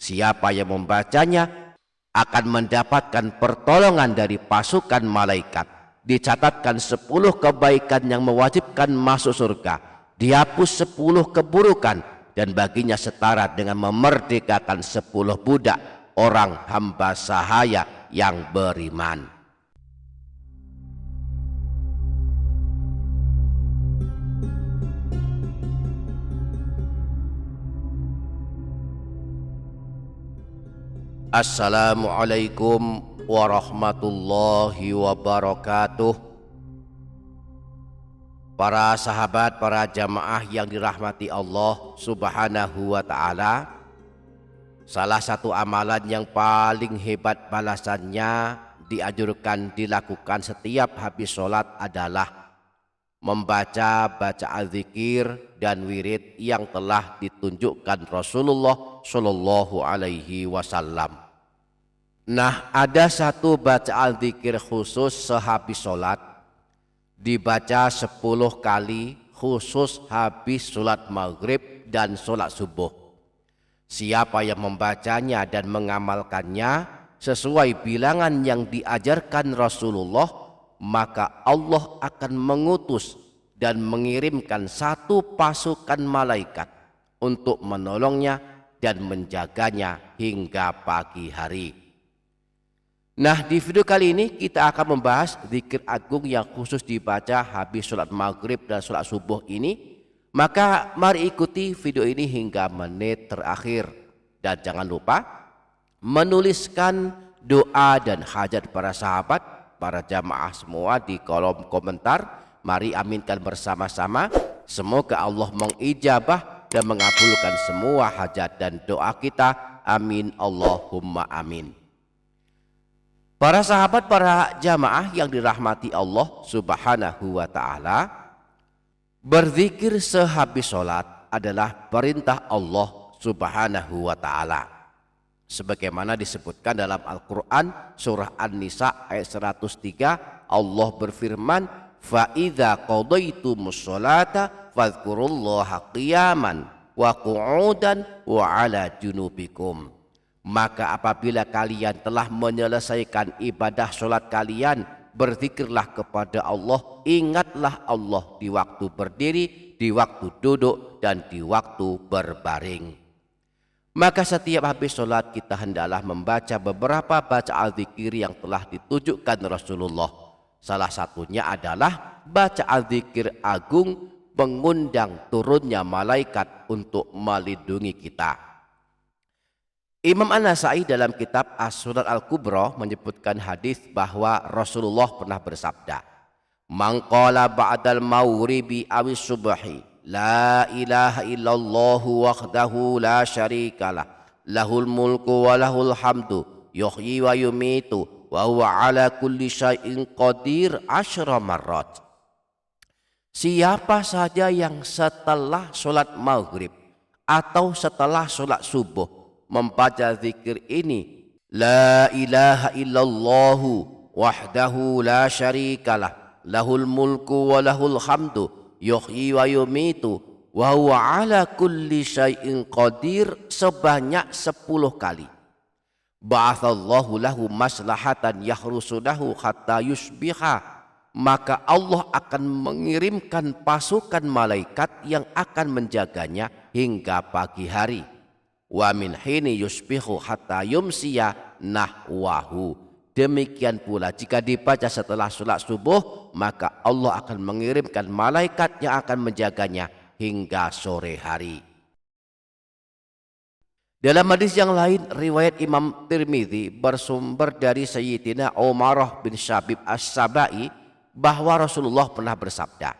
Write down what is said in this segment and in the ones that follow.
Siapa yang membacanya akan mendapatkan pertolongan dari pasukan malaikat. Dicatatkan 10 kebaikan yang mewajibkan masuk surga, dihapus 10 keburukan, dan baginya setara dengan memerdekakan 10 budak orang hamba sahaya yang beriman. Assalamualaikum warahmatullahi wabarakatuh. Para sahabat, para jamaah yang dirahmati Allah Subhanahu wa ta'ala, salah satu amalan yang paling hebat balasannya dianjurkan dilakukan setiap habis sholat adalah membaca bacaan zikir dan wirid yang telah ditunjukkan Rasulullah Shallallahu Alaihi Wasallam. Nah, ada satu bacaan zikir khusus sehabis sholat, dibaca 10 kali khusus habis sholat maghrib dan sholat subuh. Siapa yang membacanya dan mengamalkannya sesuai bilangan yang diajarkan Rasulullah, maka Allah akan mengutus dan mengirimkan satu pasukan malaikat untuk menolongnya dan menjaganya hingga pagi hari. Nah, di video kali ini kita akan membahas zikir agung yang khusus dibaca habis sholat maghrib dan sholat subuh ini. Maka mari ikuti video ini hingga menit terakhir. Dan jangan lupa menuliskan doa dan hajat para sahabat, para jamaah semua di kolom komentar. Mari aminkan bersama-sama. Semoga Allah mengijabah dan mengabulkan semua hajat dan doa kita. Amin Allahumma amin. Para sahabat, para jamaah yang dirahmati Allah Subhanahu wa ta'ala, berzikir sehabis sholat adalah perintah Allah Subhanahu wa ta'ala. Sebagaimana disebutkan dalam Al-Quran surah An-Nisa ayat 103, Allah berfirman, فَإِذَا قَضَيْتُمُ الصَّلَاةَ فَاذْكُرُوا اللَّهَ قِيَامًا وَقُعُودًا وَعَلَى جُنُوبِكُمْ. Maka apabila kalian telah menyelesaikan ibadah sholat kalian, berzikirlah kepada Allah, ingatlah Allah di waktu berdiri, di waktu duduk, dan di waktu berbaring. Maka setiap habis sholat kita hendaklah membaca beberapa bacaan zikir yang telah ditunjukkan Rasulullah. Salah satunya adalah bacaan zikir agung mengundang turunnya malaikat untuk melindungi kita. Imam An-Nasai dalam kitab As-Sunan Al-Kubra menyebutkan hadis bahwa Rasulullah pernah bersabda, "Man qala ba'dal maghribi awis subhi la ilaha illallah wahdahu la syarikalah lahul mulku wa lahul hamdu yuhyi wa yumitu wa huwa ala kulli syai'in qadir 10 marrat." Siapa saja yang setelah sholat maghrib atau setelah sholat subuh membaca zikir ini, la ilaha illallah wahdahu la syarikalah lahul mulku wa lahul hamdu yuhyi wa yumitu wa huwa ala kulli syai'in qadir, sebanyak 10 kali. Ba'athallahu lahu maslahatan yahrusunahu hatta yusbiha, maka Allah akan mengirimkan pasukan malaikat yang akan menjaganya hingga pagi hari. Wa min hini yusbihu hatta yumsiya nahwahu. Demikian pula jika dibaca setelah sholat subuh, maka Allah akan mengirimkan malaikat yang akan menjaganya hingga sore hari. Dalam hadis yang lain riwayat Imam Tirmidzi bersumber dari Sayyidina Umarah bin Syabib As-Sabai bahwa Rasulullah pernah bersabda,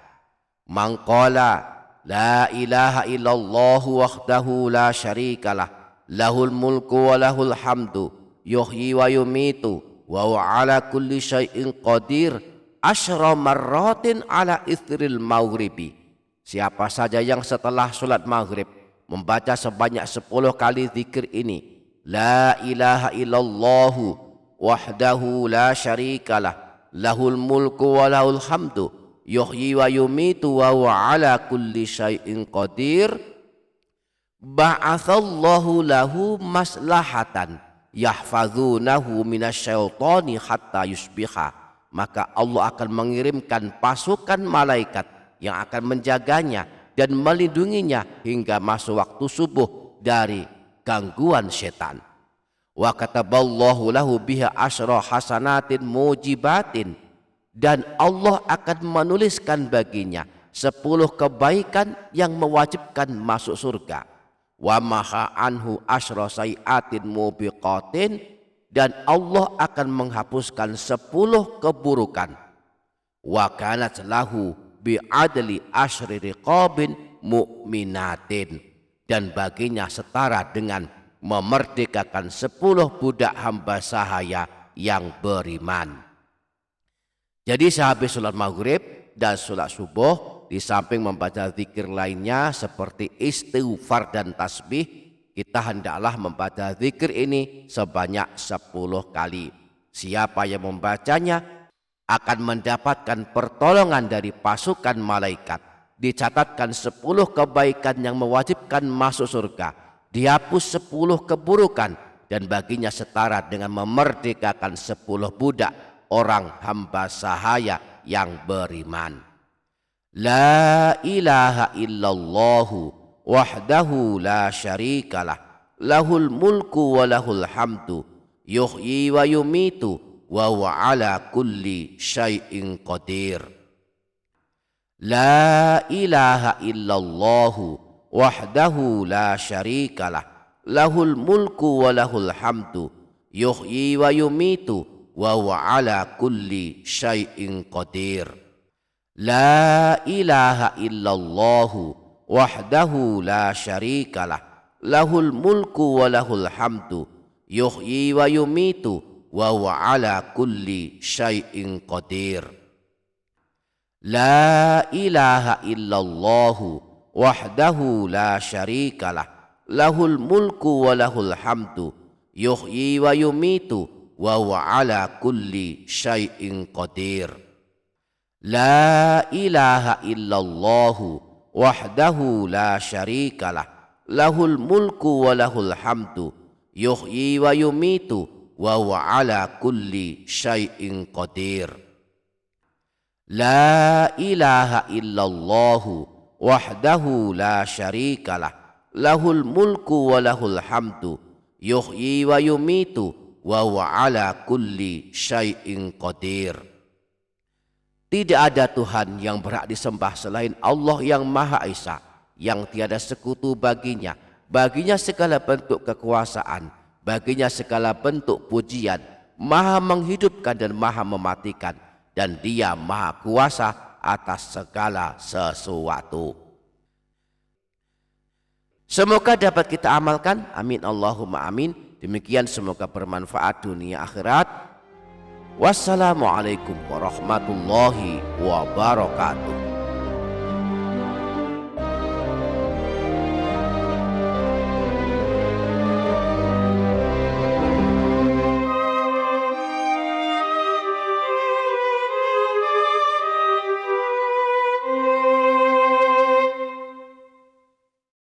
"Man qala la ilaha illallah wahdahu la syarikalah lahul mulku wa lahul hamdu yuhyi wa yumitu wa huwa ala kulli syai'in qadir 10 marratin ala ithril maghribi." Siapa saja yang setelah sholat maghrib membaca sebanyak 10 kali zikir ini, la ilaha illallah wahdahu la syarikalah lahul mulku wa lahul hamdu yuhyi wa yumitu wa huwa ala kulli syai'in qadir, ba'atsallahu lahu maslahatan yahfazunahu minasyaitani hatta yusbiha, maka Allah akan mengirimkan pasukan malaikat yang akan menjaganya dan melindunginya hingga masuk waktu subuh dari gangguan setan. Wa kataballahu lahu biha asyra hasanatin mujibatin, dan Allah akan menuliskan baginya 10 kebaikan yang mewajibkan masuk surga. Wa maha anhu asyra sayiatin mubiqatin, dan Allah akan menghapuskan 10 keburukan. Wa kanat lahu bi'adli asyri riqabin mu'minatin, dan baginya setara dengan memerdekakan 10 budak hamba sahaya yang beriman. Jadi sehabis sholat maghrib dan sholat subuh, di samping membaca zikir lainnya seperti istighfar dan tasbih, kita hendaklah membaca zikir ini sebanyak 10 kali. Siapa yang membacanya akan mendapatkan pertolongan dari pasukan malaikat. Dicatatkan 10 kebaikan yang mewajibkan masuk surga, dihapus 10 keburukan, dan baginya setara dengan memerdekakan 10 budak orang hamba sahaya yang beriman. La ilaha illallahu wahdahu la syarikalah, lahul mulku wa lahul hamdu, yuhyi wa yumitu wa huwa ala kulli syai'in qadir. La ilaha illallahu wahdahu la syarikalah, lahul mulku wa lahul hamdu, yuhyi wa yumitu wa huwa ala kulli syai'in qadir. La ilaha illallahu wahdahu la syarikalah, lahul mulku wa lahul hamdu, yuhyi wa yumitu wa huwa ala kulli syai'in qadir. La ilaha illallahu wahdahu la syarikalah, lahul mulku wa lahul hamdu, yuhyi wa yumitu wa huwa ala kulli syai'in qadir. La ilaha illallahu wahdahu la syarikalah, lahul mulku wa lahul hamdu, yuhyi wa yumitu wa huwa ala kulli syai'in qadir. La ilaha illallahu wahdahu la syarikalah, lahul mulku wa lahul hamdu, yuhyi wa yumitu wa huwa ala kulli syai'in qadir. Tidak ada Tuhan yang berhak disembah selain Allah yang Maha Esa, yang tiada sekutu baginya. Baginya segala bentuk kekuasaan, baginya segala bentuk pujian, Maha menghidupkan dan Maha mematikan, dan Dia Maha kuasa atas segala sesuatu. Semoga dapat kita amalkan, amin Allahumma amin. Demikian, semoga bermanfaat dunia akhirat. Wassalamualaikum warahmatullahi wabarakatuh.